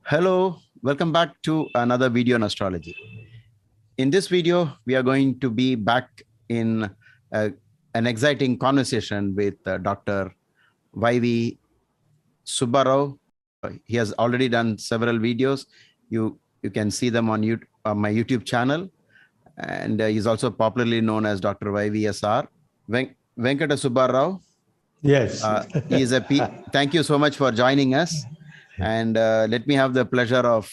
Hello, welcome back to another video on astrology. In this video, we are going to be back in an exciting conversation with Dr. YV Subbarao. He has already done several videos. You can see them on my YouTube channel. And he's also popularly known as Dr. YVSR. Venkata Subbarao. Yes. Thank you so much for joining us. And let me have the pleasure of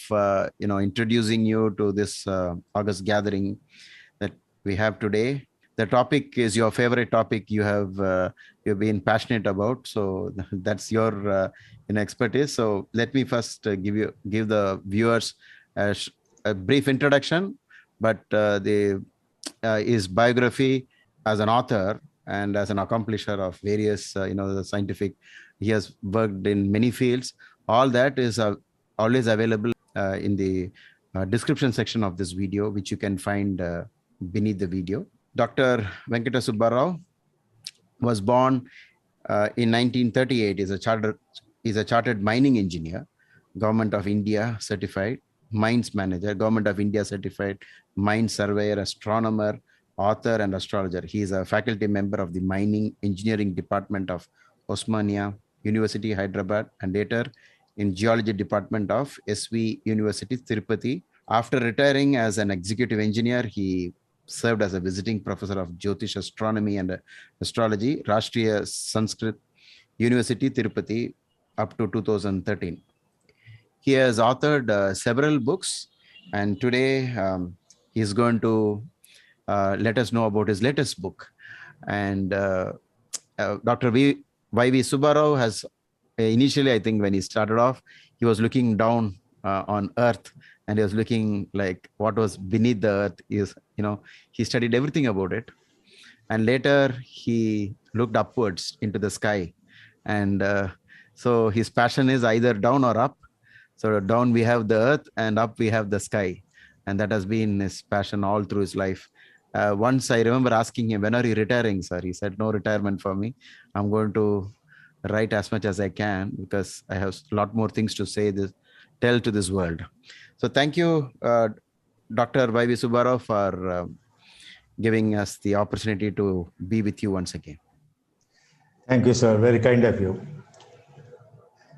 introducing you to this August gathering that we have today. The topic is your favorite topic. You've been passionate about, so that's your expertise. So let me first give the viewers a brief introduction, but his biography as an author and as an accomplisher of various the scientific. He has worked in many fields. All that is always available in the description section of this video, which you can find beneath the video. Dr. Venkata Subbarao was born in 1938. Is a chartered mining engineer, Government of India certified mines manager, Government of India certified mine surveyor, astronomer, author, and astrologer. He is a faculty member of the Mining Engineering Department of Osmania University, Hyderabad, and later in Geology Department of SV University, Tirupati. After retiring as an executive engineer, he served as a visiting professor of Jyotish Astronomy and Astrology, Rashtriya Sanskrit University, Tirupati, up to 2013. He has authored several books, and today he is going to let us know about his latest book. And Dr. YV Subbarao has initially, I think when he started off, he was looking down on Earth, and he was looking like what was beneath the Earth. He studied everything about it. And later he looked upwards into the sky. And so his passion is either down or up. So down we have the Earth and up we have the sky. And that has been his passion all through his life. Once I remember asking him, when are you retiring, sir? He said, no retirement for me. I'm going to write as much as I can because I have a lot more things to tell to this world. So thank you, Dr. YV Subbarao, for giving us the opportunity to be with you once again. Thank you, sir. Very kind of you.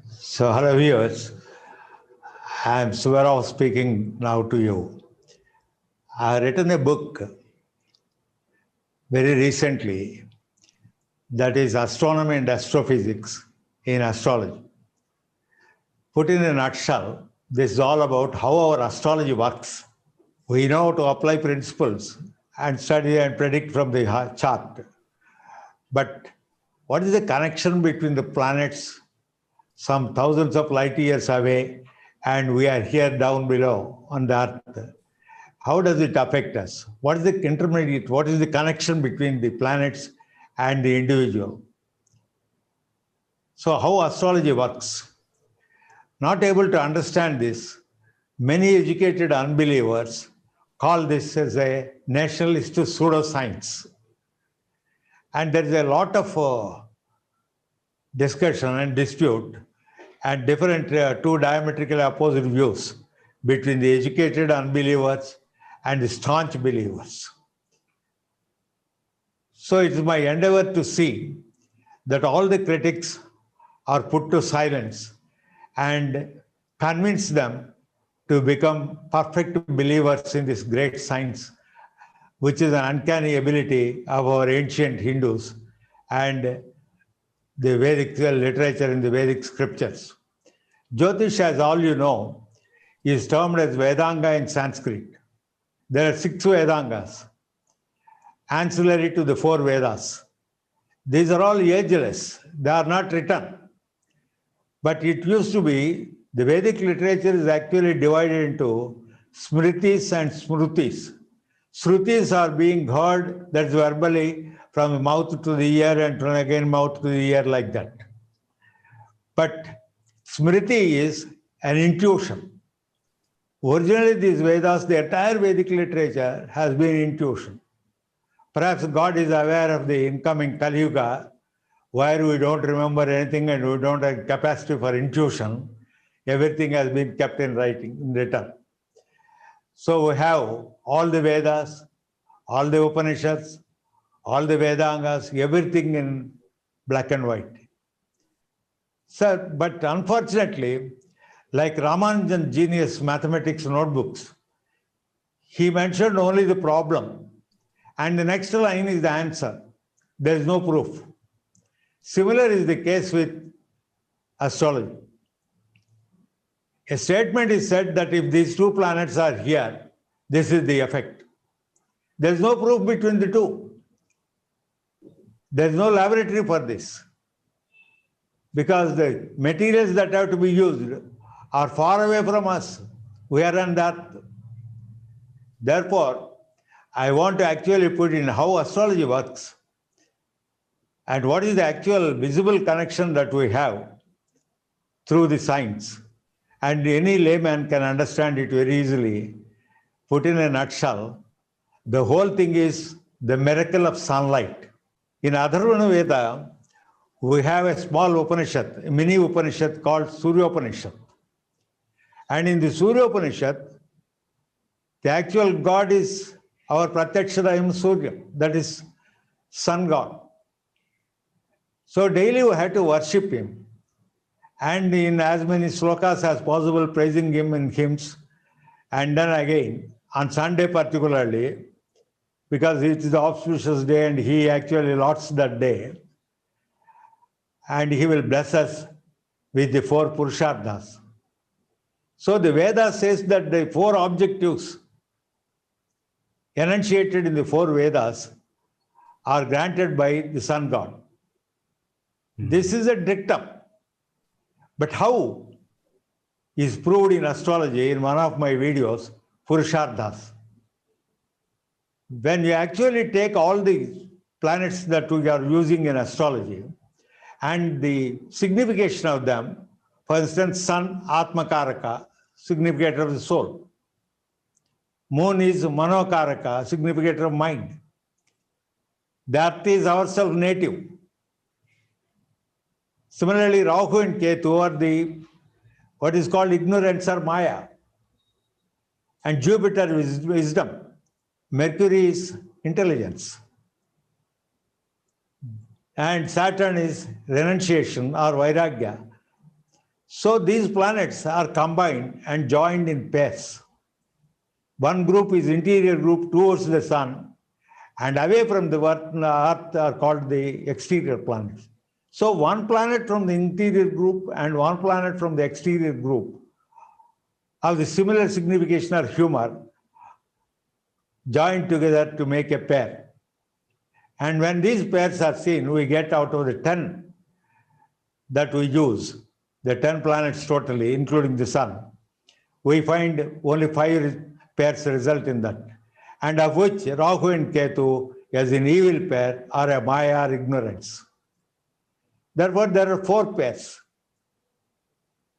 So, hello viewers. I am Subbarao speaking now to you. I have written a book very recently that is Astronomy and Astrophysics in Astrology. Put in a nutshell, this is all about how our astrology works. We know how to apply principles and study and predict from the chart. But what is the connection between the planets some thousands of light years away and we are here down below on the Earth? How does it affect us? What is the intermediate? What is the connection between the planets and the individual? So how astrology works? Not able to understand this, many educated unbelievers call this as a nationalist pseudoscience. And there is a lot of discussion and dispute and different two diametrically opposite views between the educated unbelievers and the staunch believers. So it is my endeavor to see that all the critics are put to silence and convince them to become perfect believers in this great science, which is an uncanny ability of our ancient Hindus and the Vedic literature in the Vedic scriptures. Jyotish, as all you know, is termed as Vedanga in Sanskrit. There are 6 Vedangas, ancillary to the 4 Vedas. These are all ageless. They are not written. But it used to be, the Vedic literature is actually divided into smritis and smrutis. Shrutis are being heard, that's verbally, from the mouth to the ear and from again mouth to the ear like that. But smriti is an intuition. Originally, these Vedas, the entire Vedic literature has been intuition. Perhaps God is aware of the incoming Kali Yuga, where we don't remember anything and we don't have capacity for intuition. everything has been kept in writing, in written. So we have all the Vedas, all the Upanishads, all the Vedangas, everything in black and white. So, but unfortunately, like Ramanujan genius mathematics notebooks, he mentioned only the problem, and the next line is the answer. There is no proof. Similar is the case with astrology. A statement is said that if these two planets are here, this is the effect. There is no proof between the two. There is no laboratory for this, because the materials that have to be used are far away from us. We are on the earth. Therefore, I want to actually put in how astrology works and what is the actual visible connection that we have through the science. And any layman can understand it very easily. Put in a nutshell, the whole thing is the miracle of sunlight. In Atharvana Veda, we have a small Upanishad, a mini Upanishad called Surya Upanishad. And in the Surya Upanishad, the actual God is our Pratyakshara Surya, that is sun god. So daily we have to worship him, and in as many slokas as possible praising him in hymns. And then again, on Sunday particularly, because it is the auspicious day and he actually lots that day, and he will bless us with the 4 Purusharthas. So the Veda says that the 4 objectives enunciated in the 4 Vedas are granted by the sun god. This is a dictum. But how is proved in astrology in one of my videos, Purusharthas. When you actually take all the planets that we are using in astrology and the signification of them, for instance, sun, Atmakaraka, significator of the soul. Moon is Manokaraka, significator of mind. That is ourselves native. Similarly, Rahu and Ketu are the what is called ignorance or Maya. And Jupiter is wisdom. Mercury is intelligence. And Saturn is renunciation or Vairagya. So these planets are combined and joined in pairs. One group is interior group towards the sun, and away from the earth are called the exterior planets. So one planet from the interior group and one planet from the exterior group have the similar signification or humor joined together to make a pair. And when these pairs are seen, we get out of the 10 that we use, the 10 planets totally, including the sun, we find only 5 pairs result in that. And of which Rahu and Ketu as an evil pair or a Maya or ignorance. Therefore, there are 4 pairs.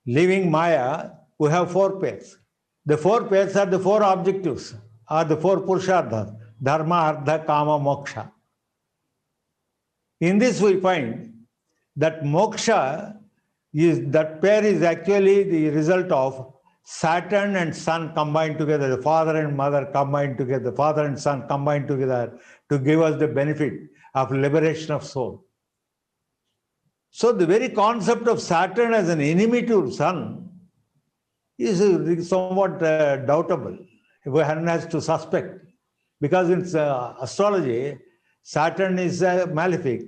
Leaving Maya, we have 4 pairs. The 4 pairs are the 4 objectives, are the 4 Purusharthas, Dharma, Artha, Kama, Moksha. In this we find that Moksha is, that pair is actually the result of Saturn and Sun combined together, the father and mother combined together, father and son combined together to give us the benefit of liberation of soul. So the very concept of Saturn as an enemy to Sun is somewhat doubtable. One has to suspect, because in astrology, Saturn is a malefic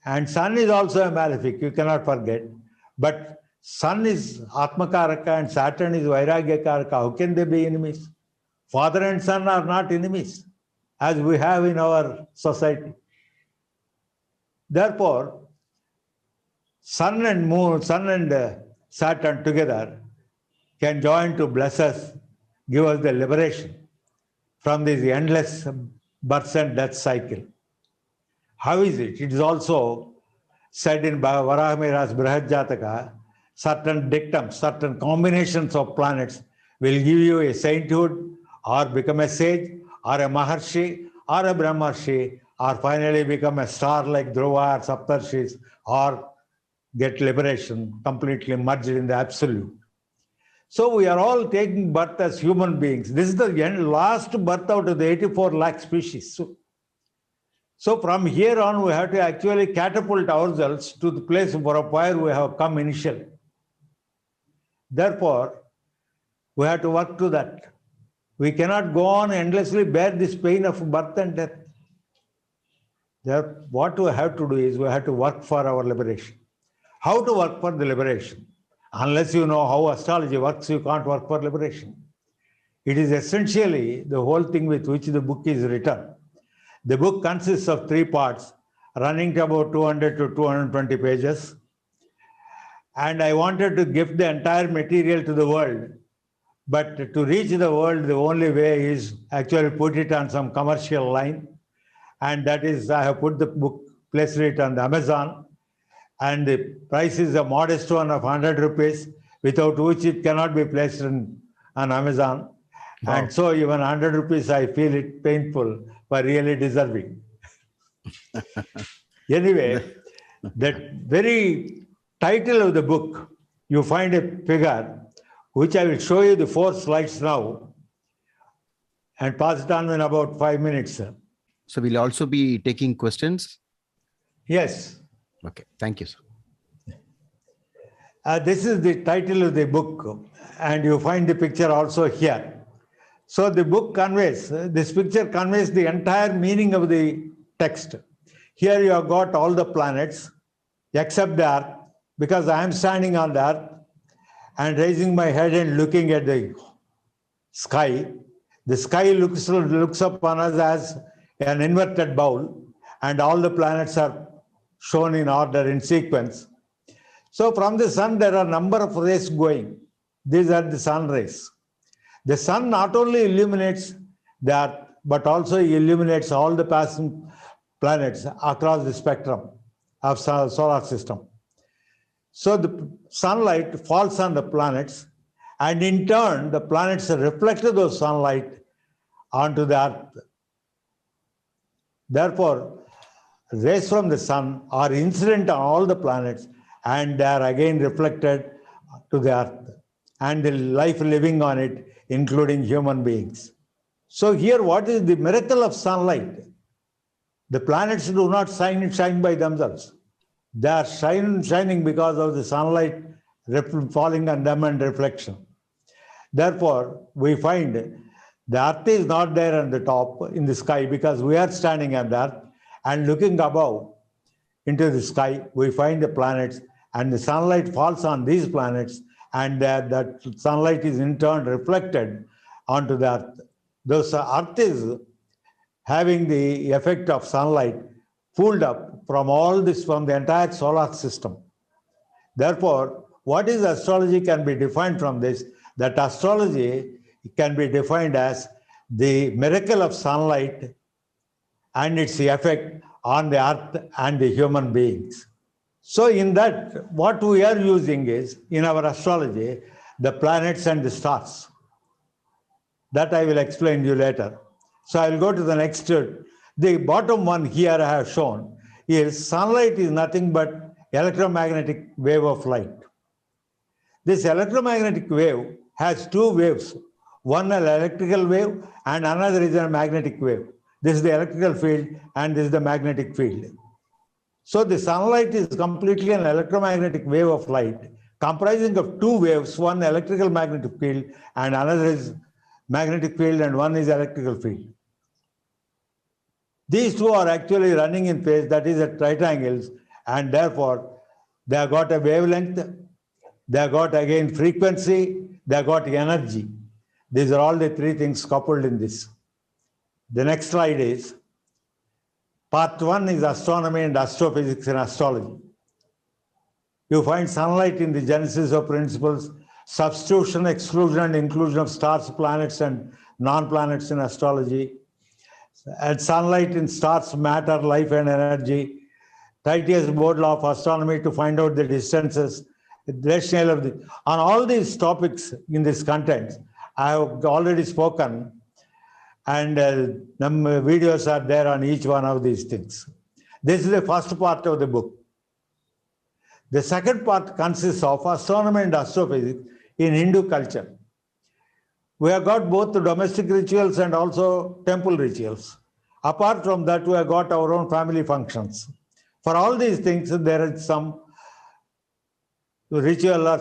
and Sun is also a malefic, you cannot forget. But Sun is Atmakaraka and Saturn is Vairagyakaraka. How can they be enemies? Father and son are not enemies, as we have in our society. Therefore, Sun and Moon, Sun and Saturn together can join to bless us, give us the liberation from this endless birth and death cycle. How is it? It is also said in Varahamihira's Brihad Jataka, certain dictums, certain combinations of planets will give you a sainthood or become a sage or a Maharshi or a Brahmarshi or finally become a star like Dhruva or Saptarshis or get liberation completely merged in the absolute. So we are all taking birth as human beings. This is the last birth out of the 84 lakh species. So from here on, we have to actually catapult ourselves to the place where we have come initially. Therefore, we have to work to that. We cannot go on endlessly bear this pain of birth and death. What we have to do is we have to work for our liberation. How to work for the liberation? Unless you know how astrology works, you can't work for liberation. It is essentially the whole thing with which the book is written. The book consists of 3 parts, running to about 200 to 220 pages. And I wanted to give the entire material to the world. But to reach the world, the only way is actually put it on some commercial line. And that is, I have put the book, placed it on the Amazon. And the price is a modest one of 100 rupees, without which it cannot be placed on Amazon. Wow. And so even 100 rupees, I feel it painful, but really deserving. Anyway, that very title of the book, you find a figure, which I will show you the 4 slides now, and pass it on in about 5 minutes. So we'll also be taking questions? Yes. Okay, thank you, sir. This is the title of the book, and you find the picture also here. So the book conveys, this picture conveys the entire meaning of the text. Here you have got all the planets, except the Earth, because I am standing on the Earth and raising my head and looking at the sky. The sky looks upon us as an inverted bowl, and all the planets are shown in order, in sequence. So from the sun, there are a number of rays going. These are the sun rays. The sun not only illuminates the Earth, but also illuminates all the passing planets across the spectrum of solar system. So the sunlight falls on the planets, and in turn, the planets reflect those sunlight onto the Earth. Therefore, rays from the sun are incident on all the planets, and they are again reflected to the Earth and the life living on it, including human beings. So here, what is the miracle of sunlight? The planets do not shine by themselves. They are shining because of the sunlight falling on them and reflection. Therefore, we find the Earth is not there on the top in the sky because we are standing on the Earth, and looking above into the sky, we find the planets, and the sunlight falls on these planets, and that sunlight is in turn reflected onto the Earth. Thus, Earth is having the effect of sunlight pulled up from all this, from the entire solar system. Therefore, what is astrology can be defined from this, that astrology can be defined as the miracle of sunlight and its effect on the Earth and the human beings. So in that, what we are using is, in our astrology, the planets and the stars. That I will explain to you later. So I will go to the next. The bottom one here I have shown is sunlight is nothing but electromagnetic wave of light. This electromagnetic wave has 2 waves. One an electrical wave and another is a magnetic wave. This is the electrical field and this is the magnetic field. So the sunlight is completely an electromagnetic wave of light comprising of 2 waves, one electrical magnetic field and another is magnetic field and one is electrical field. These 2 are actually running in phase, that is at right angles, and therefore they have got a wavelength, they have got again frequency, they have got energy. These are all the 3 things coupled in this. The next slide is, part 1 is astronomy and astrophysics and astrology. You find sunlight in the genesis of principles, substitution, exclusion, and inclusion of stars, planets, and non-planets in astrology, and sunlight in stars, matter, life, and energy, Titius Bode law of astronomy to find out the distances, the rationale of the, on all these topics in this content, I have already spoken, and some videos are there on each one of these things. This is the first part of the book. The second part consists of astronomy and astrophysics in Hindu culture. We have got both the domestic rituals and also temple rituals. Apart from that, we have got our own family functions. For all these things, there is some ritual or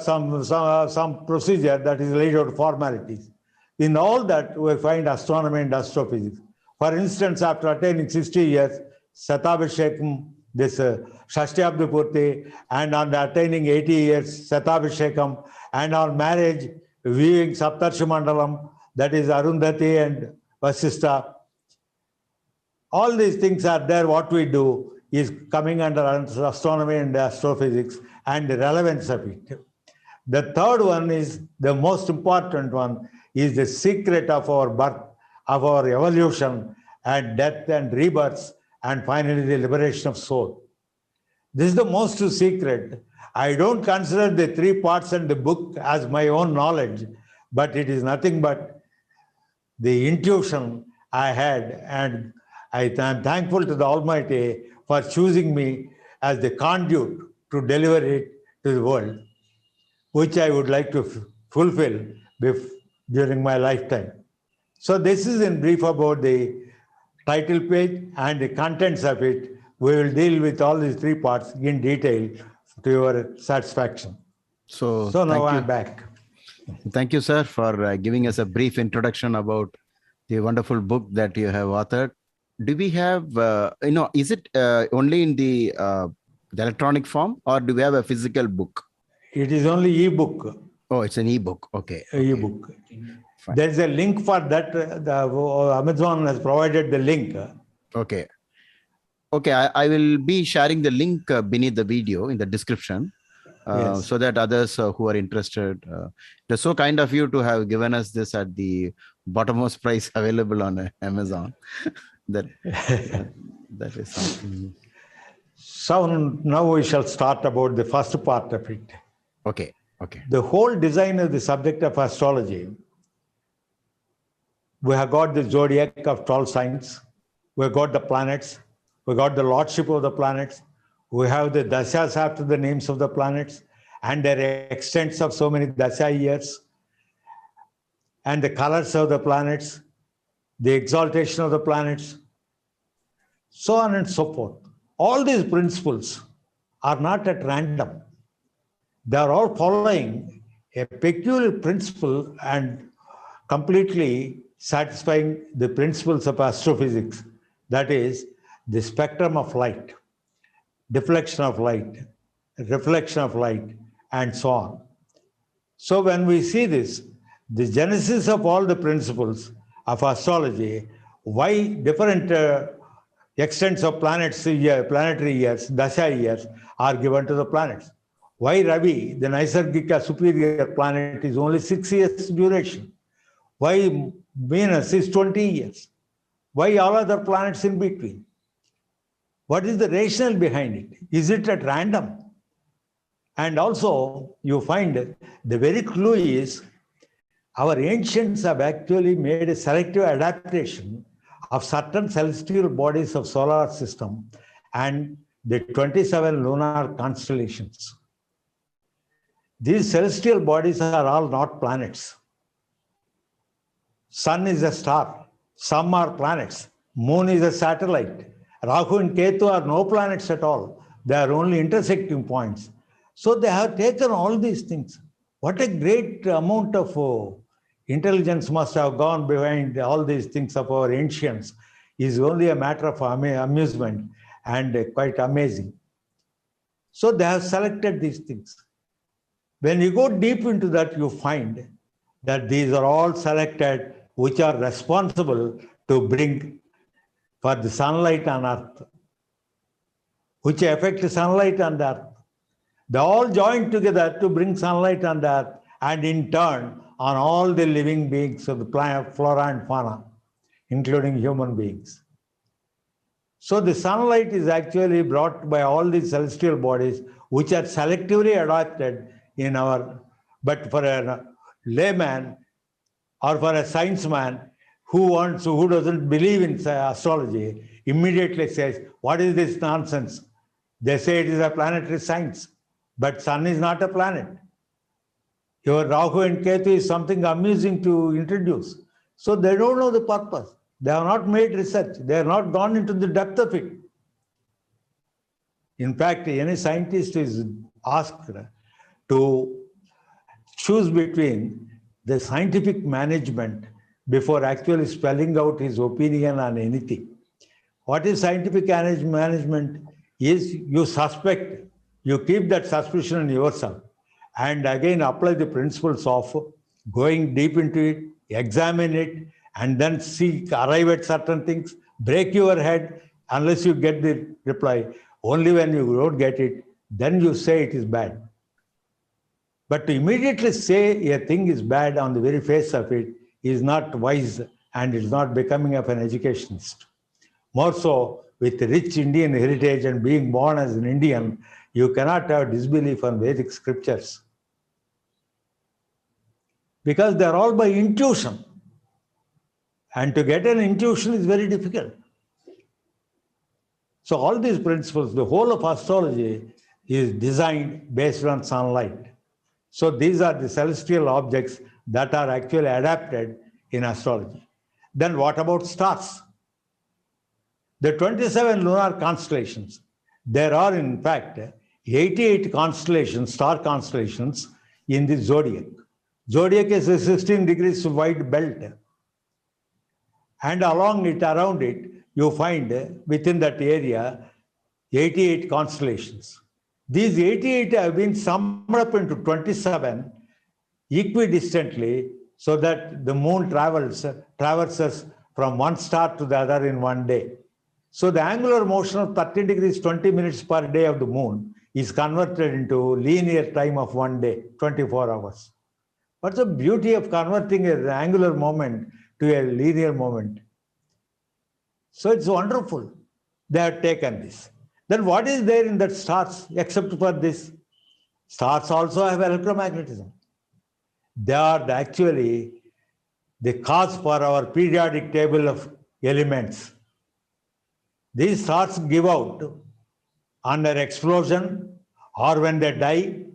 some procedure that is laid out formalities. In all that, we find astronomy and astrophysics. For instance, after attaining 60 years, Satabhishekam, this Shashtiabdi Purti, and on attaining 80 years, Satabhishekam, and on marriage, viewing Saptarshi Mandalam, that is Arundhati and Vasistha. All these things are there. What we do is coming under astronomy and astrophysics and the relevance of it. The third one is the most important one, is the secret of our birth, of our evolution and death and rebirths, and finally the liberation of soul. This is the most secret. I don't consider the three parts and the book as my own knowledge, but it is nothing but the intuition I had, and I am thankful to the Almighty for choosing me as the conduit to deliver it to the world, which I would like to fulfill during my lifetime. So this is in brief about the title page and the contents of it. We will deal with all these three parts in detail to your satisfaction. So now I'm back. Thank you, sir, for giving us a brief introduction about the wonderful book that you have authored. Do we have, is it only in the electronic form, or do we have a physical book? It is only e-book. Oh, it's an e-book. Okay. E-book. Fine. There is a link for that. Amazon has provided the link. Okay. Okay, I will be sharing the link beneath the video in the description, yes, so that others who are interested. It is so kind of you to have given us this at the bottommost price available on Amazon. that is something. So now we shall start about the first part of it. Okay. Okay. The whole design of the subject of astrology. We have got the zodiac of 12 signs. We have got the planets. We got the lordship of the planets. We have the dashas after the names of the planets and their extents of so many dasha years, and the colors of the planets, the exaltation of the planets, so on and so forth. All these principles are not at random. They are all following a peculiar principle and completely satisfying the principles of astrophysics. That is, the spectrum of light, deflection of light, reflection of light, and so on. So when we see this, the genesis of all the principles of astrology, why different extents of planetary years, dasha years, are given to the planets. Why Ravi, the Naisargika superior planet, is only 6 years duration? Why Venus is 20 years? Why all other planets in between? What is the rationale behind it? Is it at random? And also, you find the very clue is our ancients have actually made a selective adaptation of certain celestial bodies of solar system and the 27 lunar constellations. These celestial bodies are all not planets. Sun is a star. Some are planets. Moon is a satellite. Rahu and Ketu are no planets at all. They are only intersecting points. So they have taken all these things. What a great amount of intelligence must have gone behind all these things of our ancients. Is only a matter of amusement and quite amazing. So they have selected these things. When you go deep into that, you find that these are all selected which are responsible to bring for the sunlight on earth, which affect the sunlight on the earth. They all join together to bring sunlight on the earth, and in turn on all the living beings of the planet, flora and fauna, including human beings. So the sunlight is actually brought by all these celestial bodies, which are selectively adapted in our, but for a layman or for a science man who doesn't believe in astrology, immediately says, what is this nonsense? They say it is a planetary science, but sun is not a planet. Your Rahu and Ketu is something amusing to introduce. So they don't know the purpose. They have not made research. They have not gone into the depth of it. In fact, any scientist is asked to choose between the scientific management before actually spelling out his opinion on anything. What is scientific management? Is you suspect, you keep that suspicion in yourself, and again apply the principles of going deep into it, examine it, and then arrive at certain things, break your head unless you get the reply. Only when you don't get it, then you say it is bad. But to immediately say a thing is bad on the very face of it is not wise, and it's not becoming of an educationist. More so, with rich Indian heritage and being born as an Indian, you cannot have disbelief on Vedic scriptures. Because they're all by intuition. And to get an intuition is very difficult. So all these principles, the whole of astrology is designed based on sunlight. So these are the celestial objects that are actually adapted in astrology. Then what about stars? The 27 lunar constellations, there are in fact 88 constellations, star constellations in the zodiac. Zodiac is a 16 degrees wide belt. And along it, around it, you find within that area 88 constellations. These 88 have been summed up into 27 equidistantly, so that the moon traverses from one star to the other in one day. So the angular motion of 30 degrees 20 minutes per day of the moon is converted into linear time of one day, 24 hours. What's the beauty of converting an angular moment to a linear moment? So it's wonderful. They have taken this. Then what is there in that stars except for this? Stars also have electromagnetism. They are actually the cause for our periodic table of elements. These stars give out under explosion, or when they die,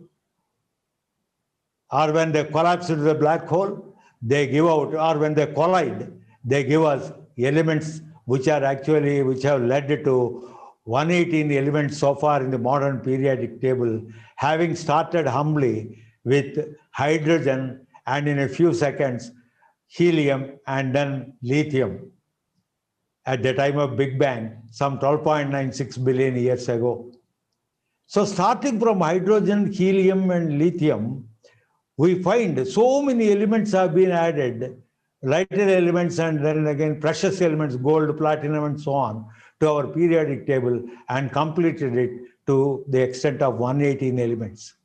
or when they collapse into the black hole, they give out, or when they collide, they give us elements which have led to 118 elements so far in the modern periodic table, having started humbly with hydrogen and in a few seconds helium and then lithium at the time of Big Bang, some 12.96 billion years ago. So starting from hydrogen, helium and lithium, we find so many elements have been added, lighter elements and then again precious elements, gold, platinum and so on, to our periodic table, and completed it to the extent of 118 elements.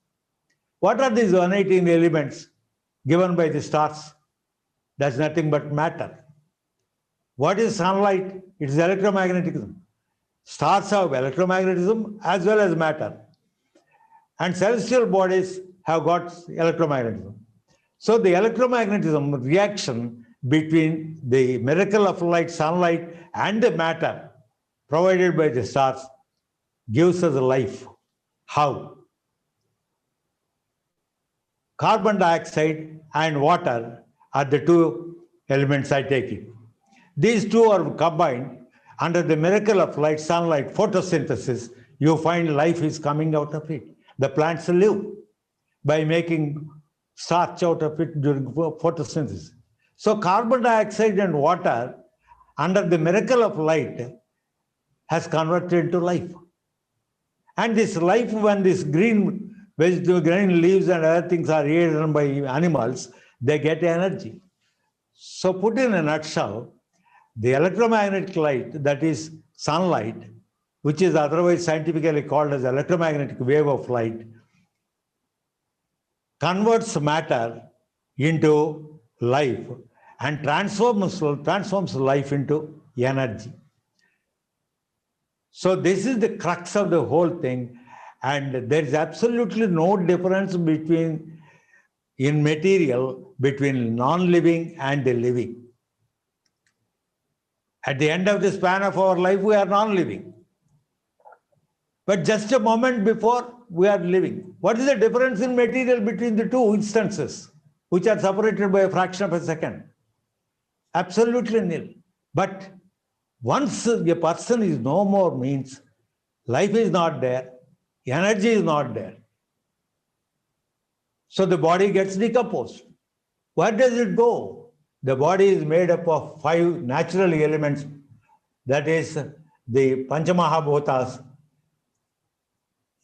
What are these 118 elements given by the stars? That's nothing but matter. What is sunlight? It is electromagnetism. Stars have electromagnetism as well as matter. And celestial bodies have got electromagnetism. So the electromagnetism reaction between the miracle of light, sunlight, and the matter provided by the stars gives us life. How? Carbon dioxide and water are the two elements, I take it. These two are combined under the miracle of light, sunlight, photosynthesis. You find life is coming out of it. The plants live by making starch out of it during photosynthesis. So carbon dioxide and water under the miracle of light has converted into life. And this life, when this green vegetable, green leaves and other things are eaten by animals, they get energy. So put in a nutshell, the electromagnetic light, that is sunlight, which is otherwise scientifically called as electromagnetic wave of light, converts matter into life and transforms life into energy. So this is the crux of the whole thing, and there is absolutely no difference in material between non-living and the living. At the end of the span of our life, we are non-living. but just a moment before we are living. What is the difference in material between the two instances, which are separated by a fraction of a second? Absolutely nil. But once a person is no more, means life is not there, energy is not there. So the body gets decomposed. Where does it go? The body is made up of 5 natural elements, that is the Panchamahabhutas: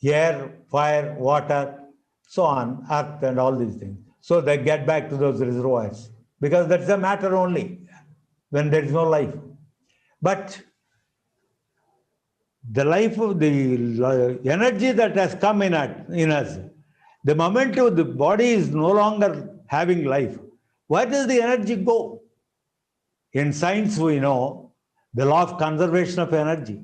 air, fire, water, so on, earth, and all these things. So they get back to those reservoirs, because that's the matter only when there is no life. But the life of the energy that has come in us, the moment the body is no longer having life, where does the energy go? In science, we know the law of conservation of energy.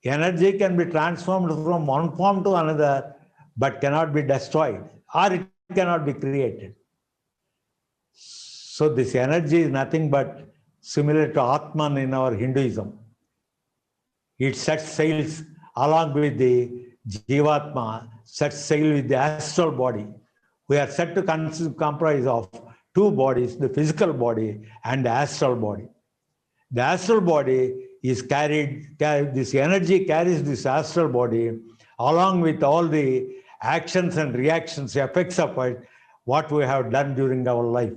Energy can be transformed from one form to another, but cannot be destroyed, or it cannot be created. So this energy is nothing but similar to Atman in our Hinduism. It sets sails along with the Jivatma, sets sail with the astral body. We are set to comprise of 2 bodies, the physical body and the astral body. The astral body is this energy carries this astral body along with all the actions and reactions, effects of it, what we have done during our life.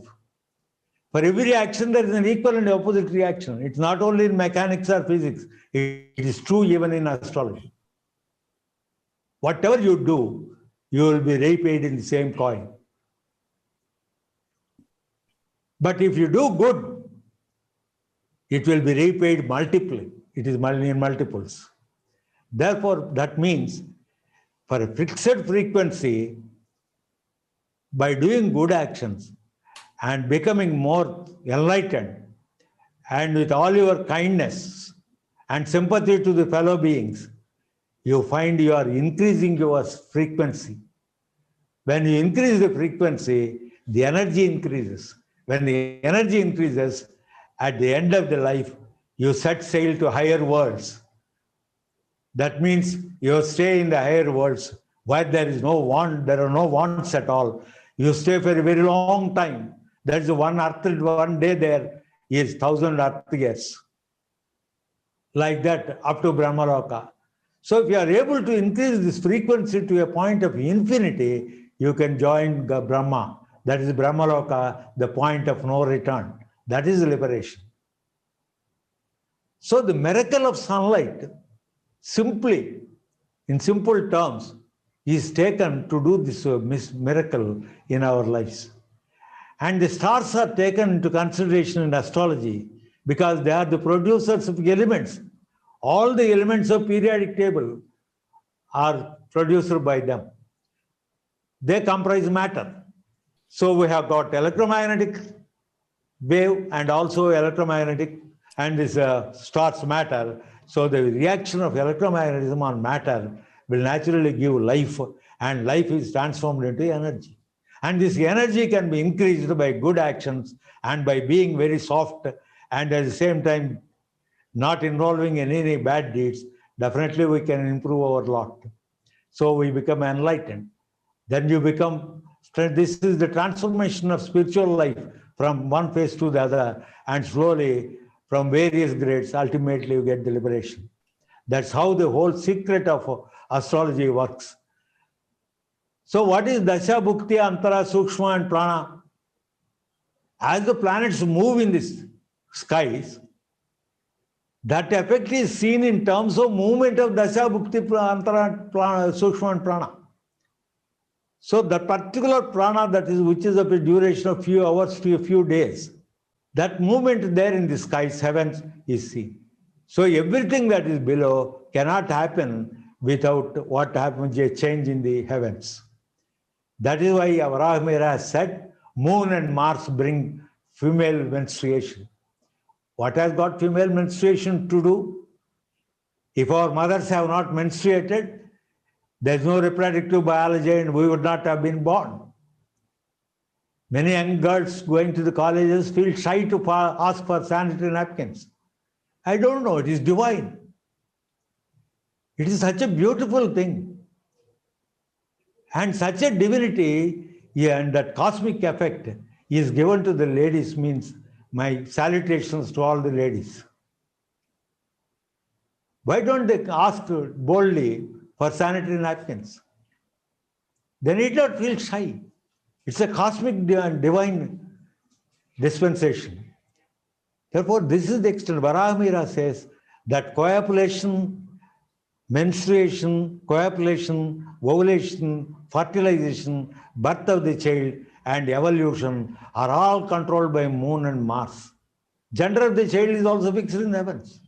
For every action, there is an equal and opposite reaction. It's not only in mechanics or physics. It is true even in astrology. Whatever you do, you will be repaid in the same coin. But if you do good, it will be repaid multiply. It is in multiples. Therefore, that means for a fixed frequency, by doing good actions and becoming more enlightened, and with all your kindness and sympathy to the fellow beings, you find you are increasing your frequency. When you increase the frequency, the energy increases. When the energy increases, at the end of the life, you set sail to higher worlds. That means you stay in the higher worlds where there is no want, there are no wants at all. You stay for a very long time. There is one earth, one day there is 1,000 earth years. Like that, up to Brahmaloka. So if you are able to increase this frequency to a point of infinity, you can join Brahma. That is Brahmaloka, the point of no return. That is liberation. So the miracle of sunlight, simply, in simple terms, is taken to do this miracle in our lives. And the stars are taken into consideration in astrology because they are the producers of elements. All the elements of periodic table are produced by them. They comprise matter. So we have got electromagnetic wave and also electromagnetic, and this stars matter. So the reaction of electromagnetism on matter will naturally give life, and life is transformed into energy. And this energy can be increased by good actions and by being very soft, and at the same time not involving in any bad deeds. Definitely we can improve our lot. So we become enlightened. Then you become, this is the transformation of spiritual life from one phase to the other, and slowly from various grades, ultimately you get the liberation. That's how the whole secret of astrology works. So what is Dasha, Bhukti, Antara, Sukshma and Prana? As the planets move in the skies, that effect is seen in terms of movement of Dasha, Bhukti, Antara, Sukshma and Prana. So the particular prana, that is, which is of a duration of few hours to a few days, that movement there in the skies, heavens, is seen. So everything that is below cannot happen without what happens, a change in the heavens. That is why Varahamihira has said, Moon and Mars bring female menstruation. What has got female menstruation to do? If our mothers have not menstruated, there is no reproductive biology and we would not have been born. Many young girls going to the colleges feel shy to ask for sanitary napkins. I don't know, it is divine. It is such a beautiful thing. And such a divinity, yeah, and that cosmic effect is given to the ladies, means my salutations to all the ladies. Why don't they ask boldly for sanitary napkins? They need not feel shy. It's a cosmic divine dispensation. Therefore, this is the extent. Varahamihira says that coagulation, menstruation, coagulation, ovulation, fertilization, birth of the child, and evolution are all controlled by Moon and Mars. Gender of the child is also fixed in the heavens.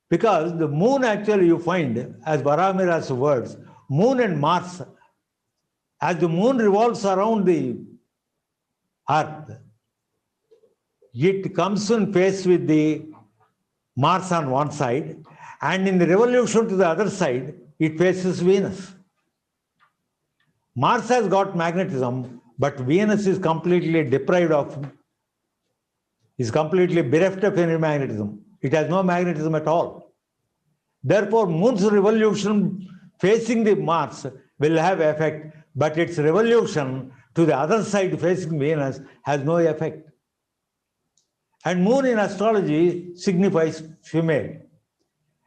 Because the Moon, actually, you find, as Varahamihira's words, Moon and Mars, as the Moon revolves around the Earth, it comes in phase with the Mars on one side, and in the revolution to the other side, it faces Venus. Mars has got magnetism, but Venus is completely deprived of, is completely bereft of any magnetism. It has no magnetism at all. Therefore, Moon's revolution facing the Mars will have effect, but its revolution to the other side facing Venus has no effect. And Moon in astrology signifies female.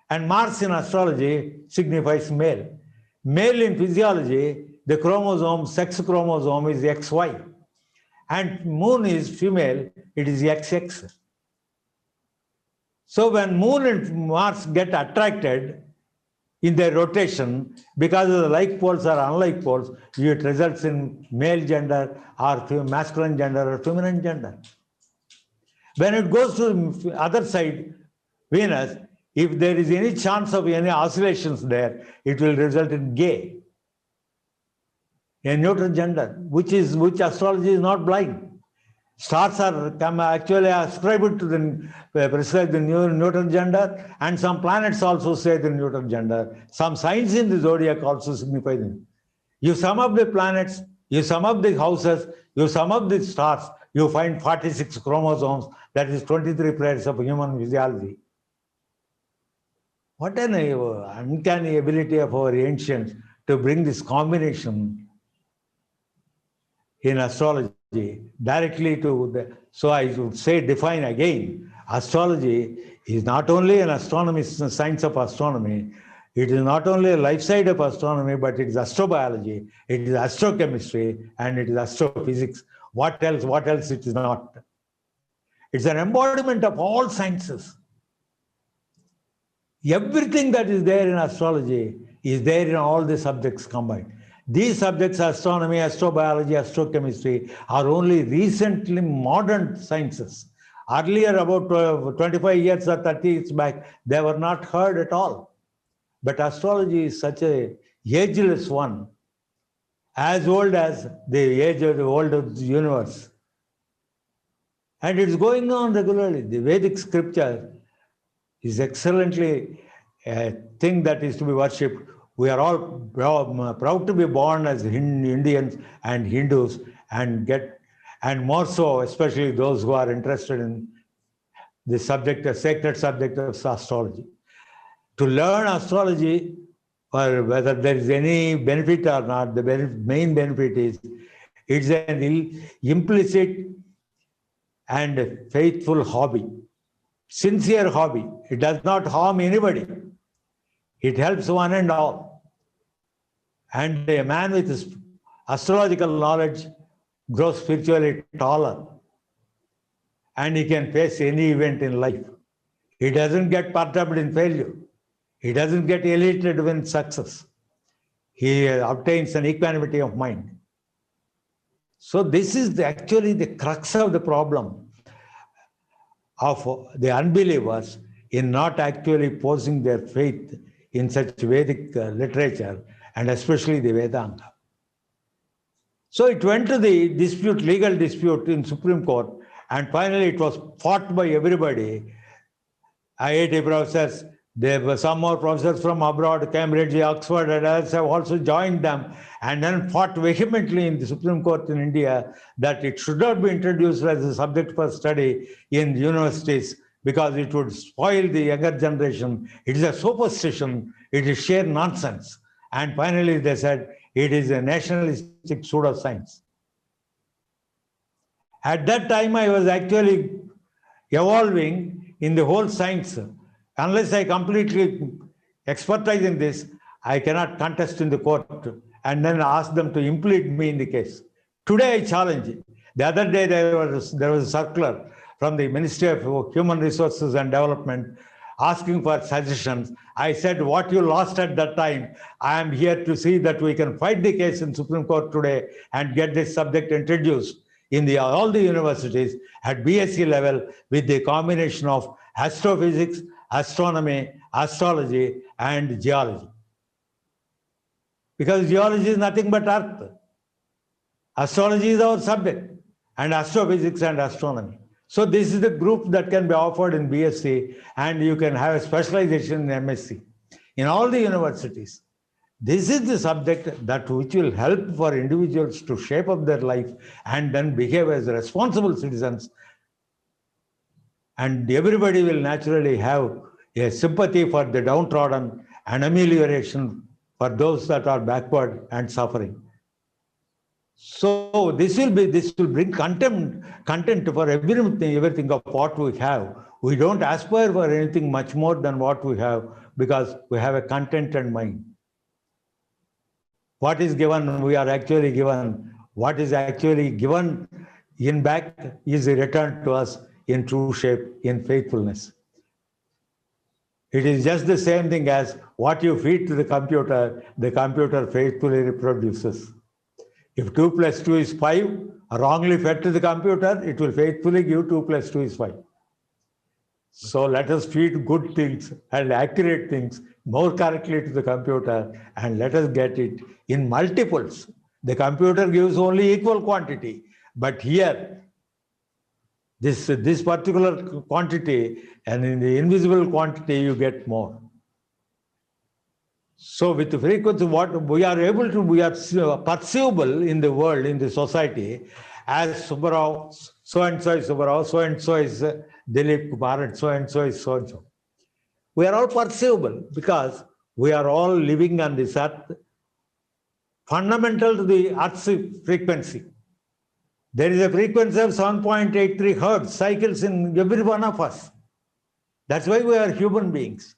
And Mars in astrology signifies male. Male in physiology, the chromosome, sex chromosome is XY. And Moon is female, it is XX. So when Moon and Mars get attracted in their rotation, because of the like poles or unlike poles, it results in male gender or masculine gender or feminine gender. When it goes to the other side, Venus, if there is any chance of any oscillations there, it will result in gay, a neutral gender, which astrology is not blind. Stars are actually ascribed to the prescribe the neutral gender, and some planets also say the neutral gender. Some signs in the zodiac also signify them. You sum up the planets, you sum up the houses, you sum up the stars, you find 46 chromosomes, that is 23 pairs of human physiology. What an uncanny ability of our ancients to bring this combination in astrology directly to the, so I would say, define again, astrology is not only an astronomy, science of astronomy, it is not only a life side of astronomy, but it is astrobiology, it is astrochemistry, and it is astrophysics. What else it is not? It's an embodiment of all sciences. Everything that is there in astrology is there in all the subjects combined. These subjects, astronomy, astrobiology, astrochemistry, are only recently modern sciences. Earlier, about 25 years or 30 years back, they were not heard at all. But astrology is such a ageless one, as old as the age of the world of the universe. And it's going on regularly. The Vedic scripture is excellently a thing that is to be worshipped. We are all proud to be born as Indians and Hindus, and more so, especially those who are interested in the subject, the sacred subject of astrology. To learn astrology, or whether there is any benefit or not, the main benefit is it's an implicit and faithful hobby, sincere hobby. It does not harm anybody. It helps one and all. And a man with astrological knowledge grows spiritually taller, and he can face any event in life. He doesn't get perturbed in failure. He doesn't get elated when success. He obtains an equanimity of mind. So this is actually the crux of the problem of the unbelievers in not actually posing their faith in such Vedic literature, and especially the Vedanta. So it went to the dispute, legal dispute in Supreme Court, and finally it was fought by everybody. IIT professors, there were some more professors from abroad, Cambridge, Oxford, and others have also joined them, and then fought vehemently in the Supreme Court in India that it should not be introduced as a subject for study in universities because it would spoil the younger generation. It is a superstition. It is sheer nonsense. And finally, they said it is a nationalistic pseudoscience. At that time, I was actually evolving in the whole science. Unless I completely expertise in this, I cannot contest in the court and then ask them to implicate me in the case. Today, I challenge it. The other day, there was a circular from the Ministry of Human Resources and Development asking for suggestions. I said, what you lost at that time, I am here to see that we can fight the case in Supreme Court today and get this subject introduced in all the universities at BSc level with the combination of astrophysics, astronomy, astrology, and geology. Because geology is nothing but Earth. Astrology is our subject, and astrophysics and astronomy. So this is the group that can be offered in BSc, and you can have a specialization in MSc. In all the universities, this is the subject that which will help for individuals to shape up their life and then behave as responsible citizens. And everybody will naturally have a sympathy for the downtrodden and amelioration for those that are backward and suffering. So this will bring content for everything of what we have. We don't aspire for anything much more than what we have because we have a contented mind. What is given, we are actually given. What is actually given in back is returned to us in true shape, in faithfulness. It is just the same thing as what you feed to the computer faithfully reproduces. If 2 plus 2 is 5, wrongly fed to the computer, it will faithfully give 2 plus 2 is 5. So let us feed good things and accurate things more correctly to the computer, and let us get it in multiples. The computer gives only equal quantity, but here, this particular quantity, and in the invisible quantity, you get more. So with the frequency, what we are able to, we are perceivable in the world, in the society, as Subbarao, so-and-so is Subbarao, so-and-so is Dilip Kumar, and so-and-so is so-and-so. We are all perceivable because we are all living on this earth, fundamental to the earth's frequency. There is a frequency of 7.83 hertz cycles in every one of us. That's why we are human beings.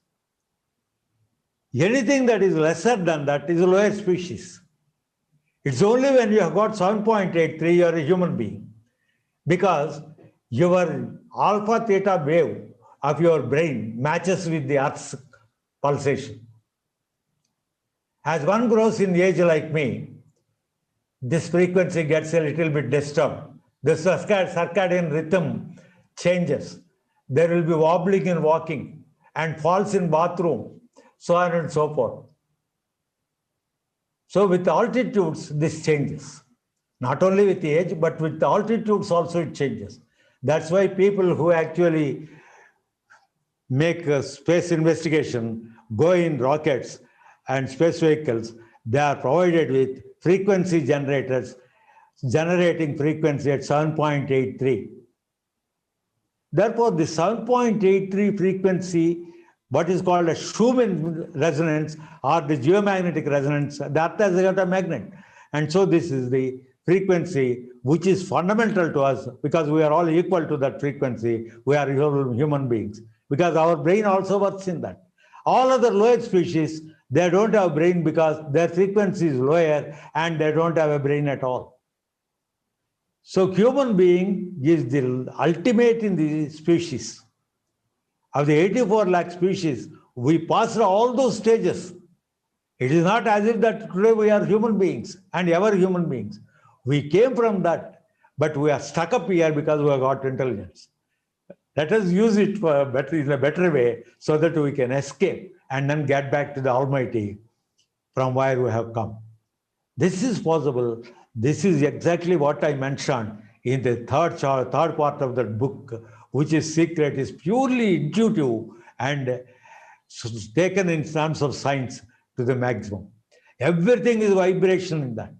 Anything that is lesser than that is a lower species. It's only when you have got 7.83 you are a human being, because your alpha theta wave of your brain matches with the earth's pulsation. As one grows in age like me, this frequency gets a little bit disturbed. The circadian rhythm changes. There will be wobbling in walking and falls in bathroom, so on and so forth. So with altitudes, this changes. Not only with the age, but with the altitudes also it changes. That's why people who actually make space investigation, go in rockets and space vehicles, they are provided with frequency generators, generating frequency at 7.83. Therefore, the 7.83 frequency, what is called a Schumann resonance or the geomagnetic resonance, that has got a magnet. And so this is the frequency which is fundamental to us, because we are all equal to that frequency. We are human beings, because our brain also works in that. All other lower species, they don't have a brain because their frequency is lower and they don't have a brain at all. So human being is the ultimate in the species. Of the 84 lakh species, we passed all those stages. It is not as if that today we are human beings and ever human beings. We came from that, but we are stuck up here because we have got intelligence. Let us use it for in a better way so that we can escape and then get back to the Almighty from where we have come. This is possible. This is exactly what I mentioned in the third part of that book, which is secret, is purely intuitive and taken in terms of science to the maximum. Everything is vibration in that.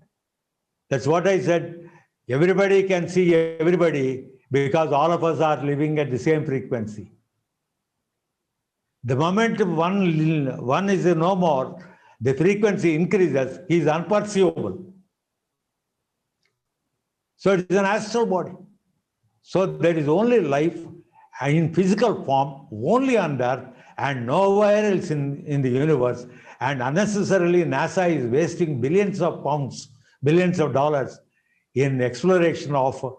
That's what I said. Everybody can see everybody because all of us are living at the same frequency. The moment one is no more, the frequency increases, he is unperceivable. So it is an astral body. So there is only life in physical form, only on Earth and nowhere else in the universe. And unnecessarily, NASA is wasting billions of pounds, billions of dollars in exploration of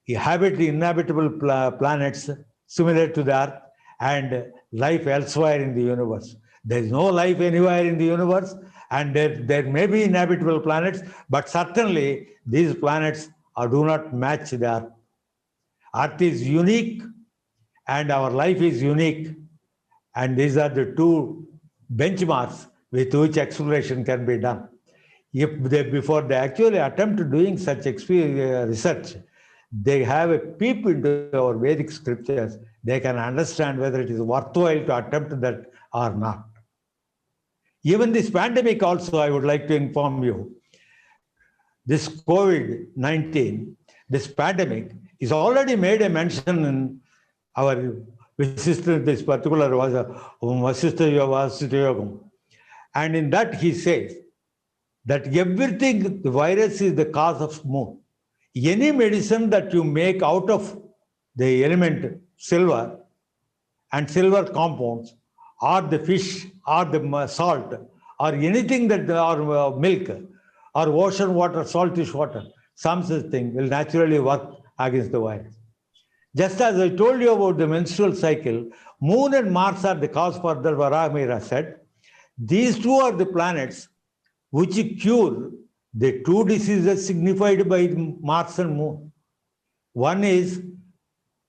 inhabitable planets similar to the Earth and life elsewhere in the universe. There is no life anywhere in the universe, and there may be inhabitable planets, but certainly these planets do not match the Earth. Earth is unique and our life is unique. And these are the two benchmarks with which exploration can be done. Before they actually attempt doing such research, they have a peep into our Vedic scriptures. They can understand whether it is worthwhile to attempt that or not. Even this pandemic also, I would like to inform you, this COVID-19, this pandemic is already made a mention in our Vasishtha, this particular was a Vasishtha Yogam. And in that he says that everything, the virus is the cause of moon. Any medicine that you make out of the element silver and silver compounds, or the fish, or the salt, or anything that, or milk, or ocean water, saltish water, some such thing will naturally work against the virus. Just as I told you about the menstrual cycle, Moon and Mars are the cause for that, Varaha Mihira said. These two are the planets which cure the two diseases signified by Mars and Moon. One is,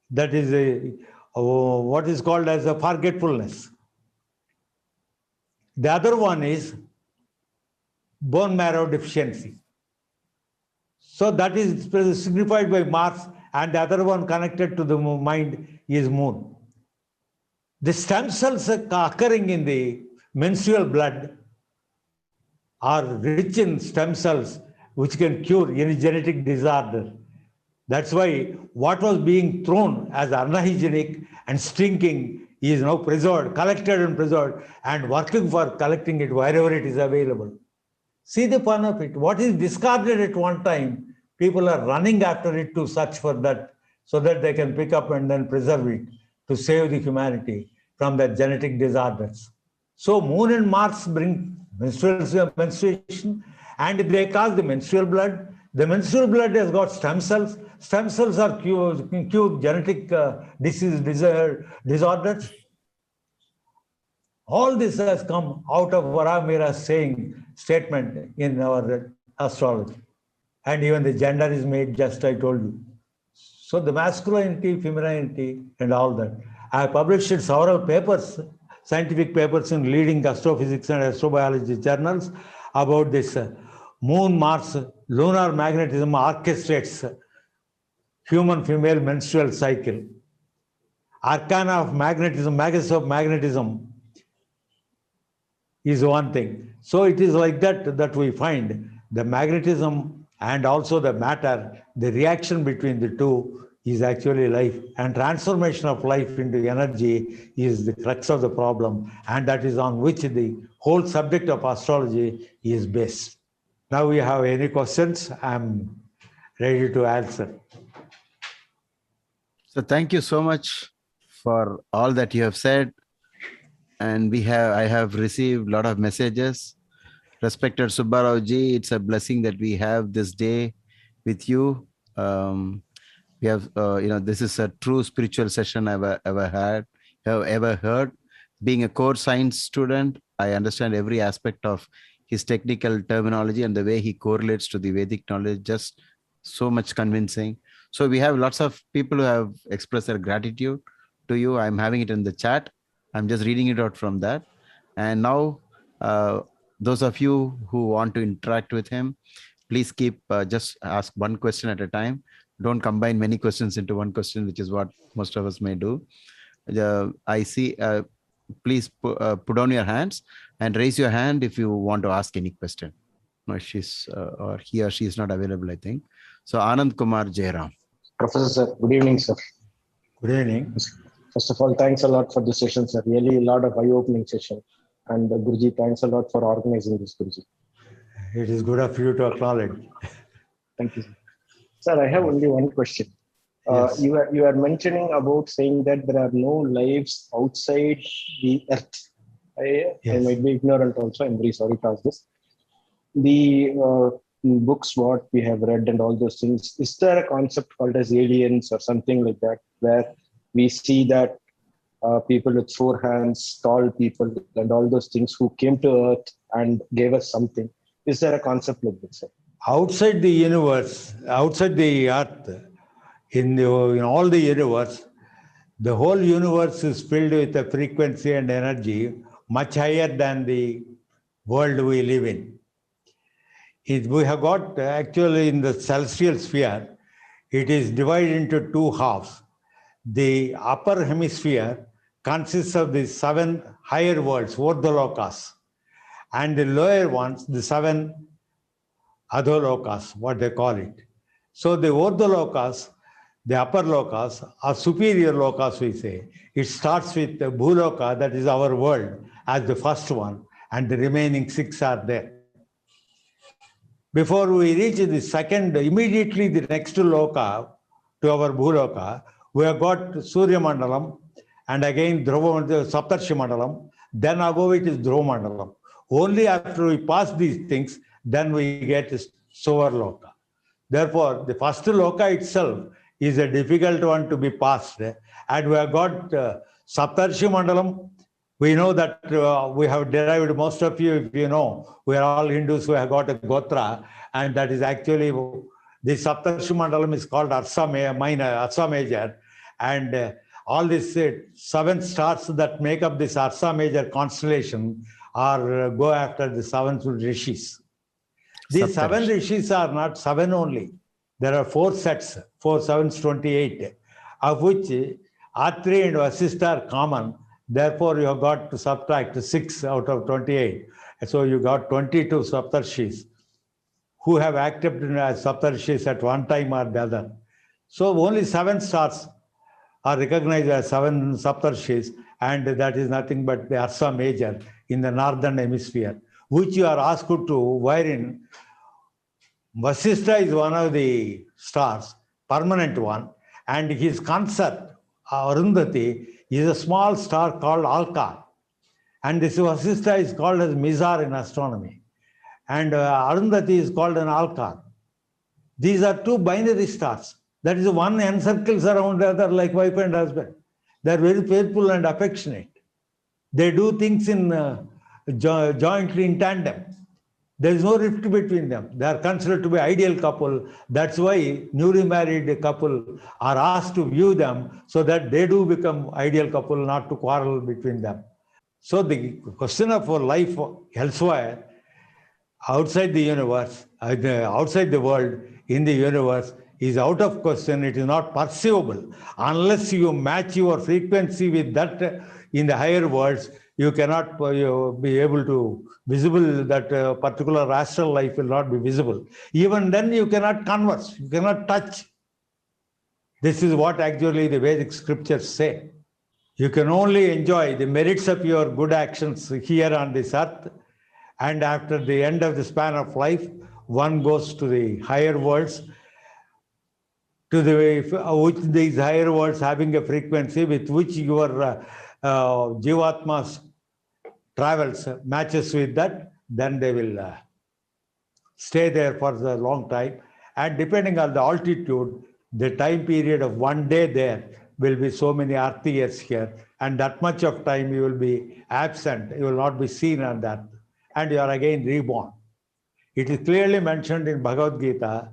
that is what is called as a forgetfulness. The other one is bone marrow deficiency. So that is signified by Mars, and the other one connected to the mind is Moon. The stem cells occurring in the menstrual blood are rich in stem cells which can cure any genetic disorder. That's why what was being thrown as unhygienic and stinking is now preserved, collected and preserved, and working for collecting it wherever it is available. See the fun of it. What is discarded at one time, people are running after it to search for that so that they can pick up and then preserve it to save the humanity from the genetic disorders. So Moon and Mars bring menstruation, and they cause the menstrual blood. The menstrual blood has got stem cells. Stem cells are cure genetic disorders. All this has come out of Varaha Mihira's saying statement in our astrology. And even the gender is made just I told you. So the masculinity, femininity, and all that. I have published several papers, scientific papers in leading astrophysics and astrobiology journals about this Moon-Mars lunar magnetism orchestrates human female menstrual cycle. Arcana of magnetism, magus of magnetism is one thing. So it is like that we find the magnetism and also the matter, the reaction between the two is actually life, and transformation of life into energy is the crux of the problem, and that is on which the whole subject of astrology is based. Now we have any questions, I'm ready to answer. So thank you so much for all that you have said. And I have received a lot of messages. Respected Subbarao ji, it's a blessing that we have this day with you. We have, this is a true spiritual session I've ever heard. Being a core science student, I understand every aspect of his technical terminology and the way he correlates to the Vedic knowledge, just so much convincing. So we have lots of people who have expressed their gratitude to you. I'm having it in the chat. I'm just reading it out from that. And now, those of you who want to interact with him, please keep just ask one question at a time. Don't combine many questions into one question, which is what most of us may do. I see, please put down your hands and raise your hand if you want to ask any question. No, she's or he or she is not available, I think. So Anand Kumar Jairam. Professor, sir. Good evening, sir. Good evening. First of all, thanks a lot for this session, sir. Really a lot of eye-opening session. And Guruji, thanks a lot for organizing this, Guruji. It is good of you to acknowledge. Thank you, sir. Sir, I have only one question. Yes. You are mentioning about saying that there are no lives outside the earth. I might be ignorant also. I'm very sorry to ask this. The books what we have read and all those things, is there a concept called as aliens or something like that, where we see that people with 4 hands, tall people, and all those things who came to earth and gave us something? Is there a concept like this, sir? Outside the universe, outside the earth, in all the universe, the whole universe is filled with a frequency and energy much higher than the world we live in. We have got actually in the celestial sphere, it is divided into 2 halves. The upper hemisphere consists of the 7 higher worlds, Urdhalokas, and the lower ones, the 7 Adholokas, what they call it. So the Urdhalokas, the upper lokas, are superior lokas, we say. It starts with the Bhuloka, that is our world, as the first one, and the remaining 6 are there. Before we reach the second, immediately the next loka to our Bhuloka, we have got Surya Mandalam, and again Saptarshi Mandalam, then above it is Dhruva Mandalam. Only after we pass these things, then we get Sovar Loka. Therefore, the first loka itself is a difficult one to be passed. And we have got Saptarshi Mandalam. We know that we have derived, most of you, if you know, we are all Hindus who have got a Gotra, and that is actually, the Saptarshi Mandalam is called Arsa Major, and all these 7 stars that make up this Arsa Major constellation are go after the 7 Rishis. These 7 Rishis are not 7 only. There are 4 sets, 4 7s, 28, of which Atri and Vasistha are common. Therefore, you have got to subtract 6 out of 28. So you got 22 Saptarshis who have acted as Saptarshis at one time or the other. So only 7 stars are recognized as 7 Saptarshis, and that is nothing but the Arsa Major in the northern hemisphere, which you are asked to, wherein Vasistha is one of the stars, permanent one, and his consort, Arundhati, is a small star called Alka. And this Vasistha is called as Mizar in astronomy. And Arundhati is called an Alka. These are 2 binary stars. That is, one encircles around the other like wife and husband. They are very faithful and affectionate. They do things in jointly in tandem. There is no rift between them. They are considered to be ideal couple. That's why newly married couple are asked to view them so that they do become ideal couple, not to quarrel between them. So the question of life elsewhere, outside the universe, outside the world, in the universe, is out of question. It is not perceivable. Unless you match your frequency with that in the higher worlds, you cannot be able to visible, that particular astral life will not be visible. Even then you cannot converse, you cannot touch. This is what actually the Vedic scriptures say. You can only enjoy the merits of your good actions here on this earth, and after the end of the span of life, one goes to the higher worlds, to which these higher worlds having a frequency with which your Jivatma's travels matches with that, then they will stay there for a long time. And depending on the altitude, the time period of 1 day there will be so many Earth years here. And that much of time you will be absent. You will not be seen on that. And you are again reborn. It is clearly mentioned in Bhagavad Gita.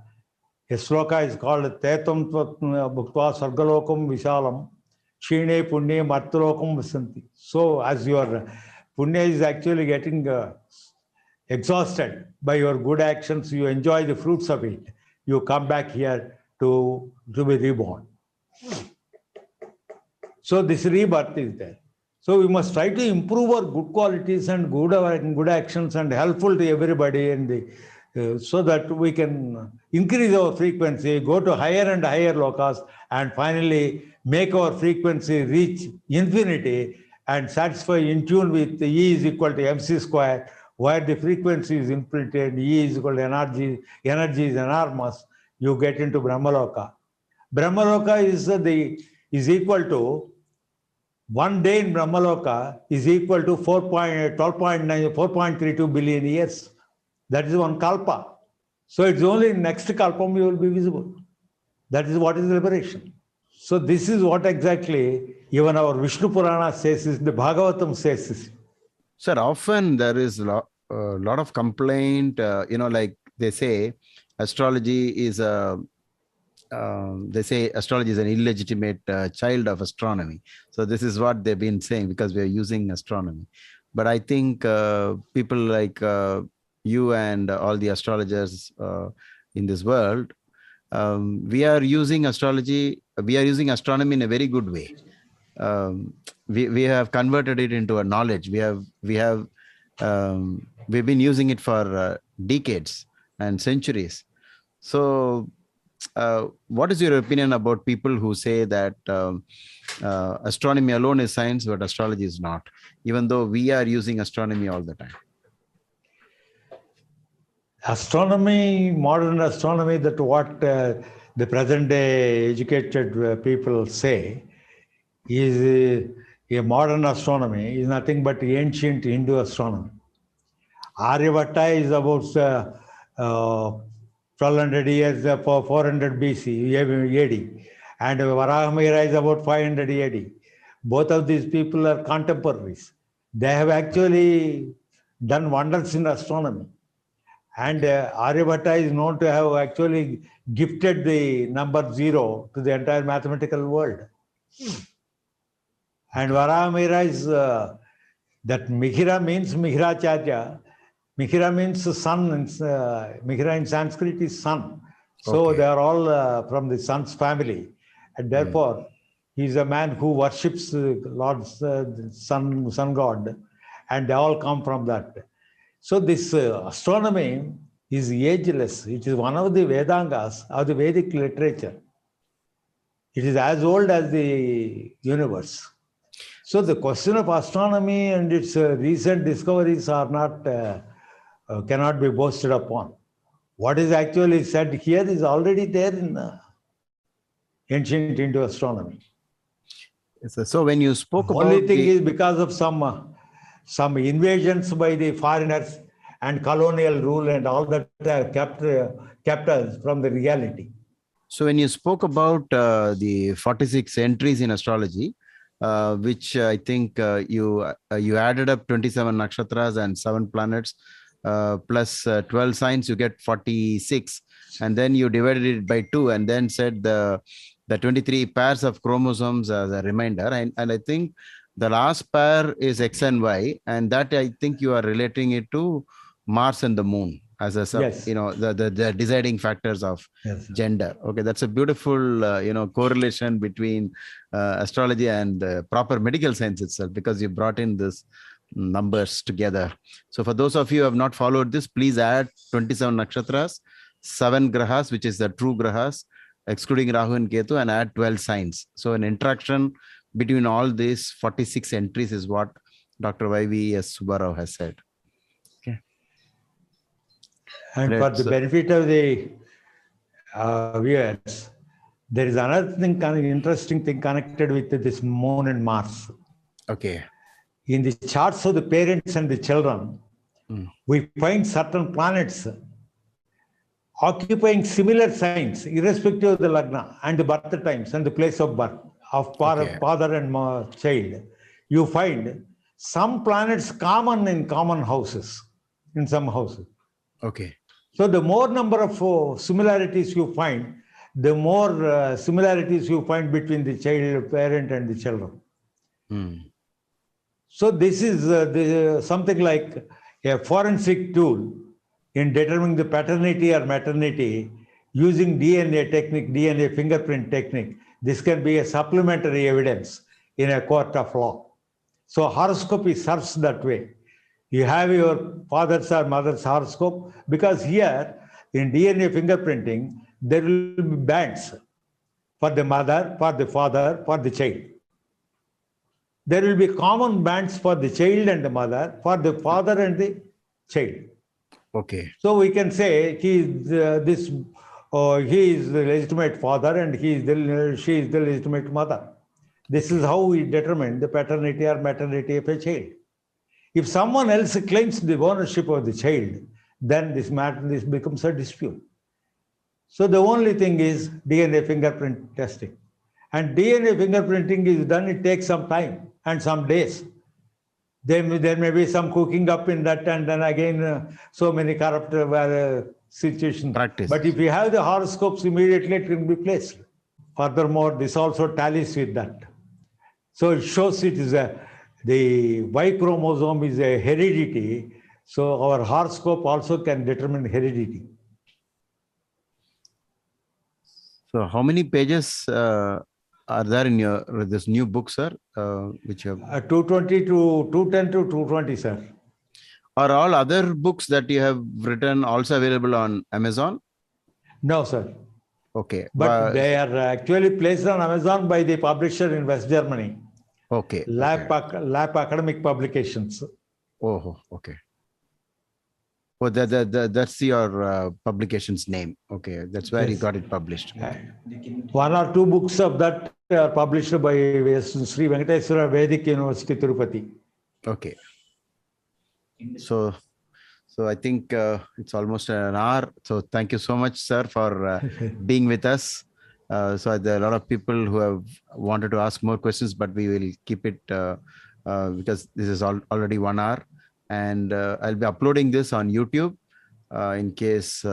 A sloka is called Tetam Bhuktva Sargalokam Vishalam Shine Punye Martulokam Vasanti. So as your Punya is actually getting exhausted by your good actions, you enjoy the fruits of it. You come back here to be reborn. So this rebirth is there. So we must try to improve our good qualities and good actions and helpful to everybody in so that we can increase our frequency, go to higher and higher lokas, and finally make our frequency reach infinity and satisfy in tune with E is equal to mc square, where the frequency is infinity and E is equal to energy is enormous. You get into Brahmaloka. Brahmaloka is equal to 1 day in Brahmaloka is equal to 4.32 billion years. That is one kalpa. So it's only in next kalpam you will be visible. That is what is liberation. So this is what exactly even our Vishnu Purana says, is the Bhagavatam says. Is. Sir, often there is a lot of complaint, like they say astrology is an illegitimate child of astronomy. So this is what they've been saying because we are using astronomy. But I think people like you and all the astrologers in this world, we are using astrology, we are using astronomy in a very good way. We have converted it into a knowledge. We've been using it for decades and centuries. So what is your opinion about people who say that astronomy alone is science, but astrology is not, even though we are using astronomy all the time? Astronomy, modern astronomy, that what the present day educated people say is a modern astronomy is nothing but ancient Hindu astronomy. Aryabhatta is about 1200 years, 400 BC, AD, and Varahamihira is about 500 AD. Both of these people are contemporaries. They have actually done wonders in astronomy. And Aryabhatta is known to have actually gifted the number 0 to the entire mathematical world. And Varahamihira is that Mihira means Mihiracharya. Mihira means sun. Mihira in Sanskrit is sun. So they are all from the sun's family. And therefore, he is a man who worships Lord's sun god. And they all come from that. So this astronomy is ageless. It is one of the Vedangas of the Vedic literature. It is as old as the universe. So the question of astronomy and its recent discoveries are not, cannot be boasted upon. What is actually said here is already there in ancient Hindu astronomy. So when you spoke about only thing is because of some invasions by the foreigners and colonial rule and all that kept us from the reality. So when you spoke about the 46 entries in astrology, which I think you added up 27 nakshatras and 7 planets plus 12 signs, you get 46, and then you divided it by 2 and then said the 23 pairs of chromosomes as a reminder, and I think the last pair is X and Y, and that I think you are relating it to Mars and the moon as a the deciding factors of gender. Okay, that's a beautiful correlation between astrology and proper medical science itself, because you brought in this numbers together. So for those of you who have not followed this, please add 27 nakshatras, 7 grahas, which is the true grahas, excluding Rahu and Ketu, and add 12 signs. So an interaction between all these 46 entries is what Dr. Y.V.S. Subbarao has said. Okay. And for the benefit of the viewers, there is another thing, interesting thing connected with this moon and Mars. Okay. In the charts of the parents and the children, we find certain planets occupying similar signs, irrespective of the lagna and the birth times and the place of birth of father and child. You find some planets common in common houses, in some houses. Okay. So the more number of similarities you find, the more similarities you find between the child, parent, and the children. So this is something like a forensic tool in determining the paternity or maternity using DNA technique, DNA fingerprint technique. This can be a supplementary evidence in a court of law. So horoscopy serves that way. You have your father's or mother's horoscope, because here in DNA fingerprinting, there will be bands for the mother, for the father, for the child. There will be common bands for the child and the mother, for the father and the child. Okay. So we can say he is he is the legitimate father and she is the legitimate mother. This is how we determine the paternity or maternity of a child. If someone else claims the ownership of the child, then this becomes a dispute. So the only thing is DNA fingerprint testing. And DNA fingerprinting is done, it takes some time and some days. There may be some cooking up in that, and then again so many corrupt situations. Practice. But if you have the horoscopes, immediately it can be placed. Furthermore, this also tallies with that. So it shows it is the Y chromosome is a heredity. So our horoscope also can determine heredity. So how many pages are there in your this new book, sir? Which you have 220 to 210 to 220, sir. Are all other books that you have written also available on Amazon? No, sir. Okay. But they are actually placed on Amazon by the publisher in West Germany. Okay. Lab Academic Publications. Oh, okay. Oh, that's your publication's name. Okay, that's where you got it published. One or two books of that are published by Sri Venkateswara Vedic University, Tirupati. Okay. So I think it's almost an hour. So thank you so much, sir, for being with us. So there are a lot of people who have wanted to ask more questions, but we will keep it because this is already 1 hour. And I'll be uploading this on YouTube in case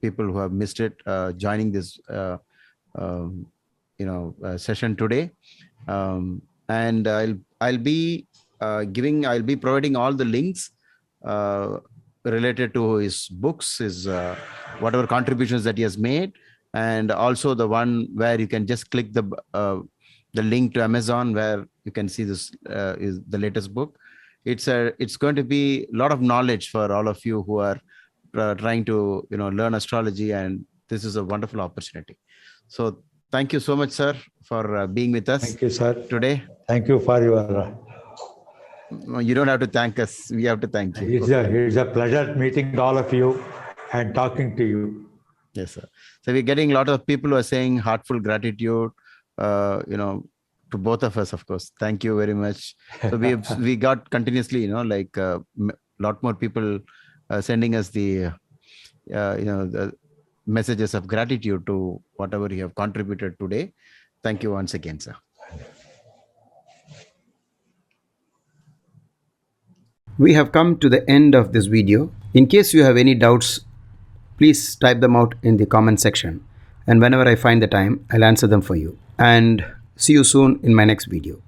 people who have missed it joining this session today. And I'll be providing all the links related to his books, his whatever contributions that he has made, and also the one where you can just click the link to Amazon where you can see this is the latest book. It's going to be a lot of knowledge for all of you who are trying to learn astrology, and this is a wonderful opportunity. So thank you so much, sir, for being with us. Thank you, sir. Today. Thank you for your. You don't have to thank us. We have to thank you. It's a pleasure meeting all of you and talking to you. Yes, sir. So we're getting a lot of people who are saying heartful gratitude. To both of us, of course. Thank you very much. So we got continuously, like a lot more people sending us the messages of gratitude to whatever you have contributed today. Thank you once again, sir. We have come to the end of this video. In case you have any doubts, please type them out in the comment section. And whenever I find the time, I'll answer them for you. And see you soon in my next video.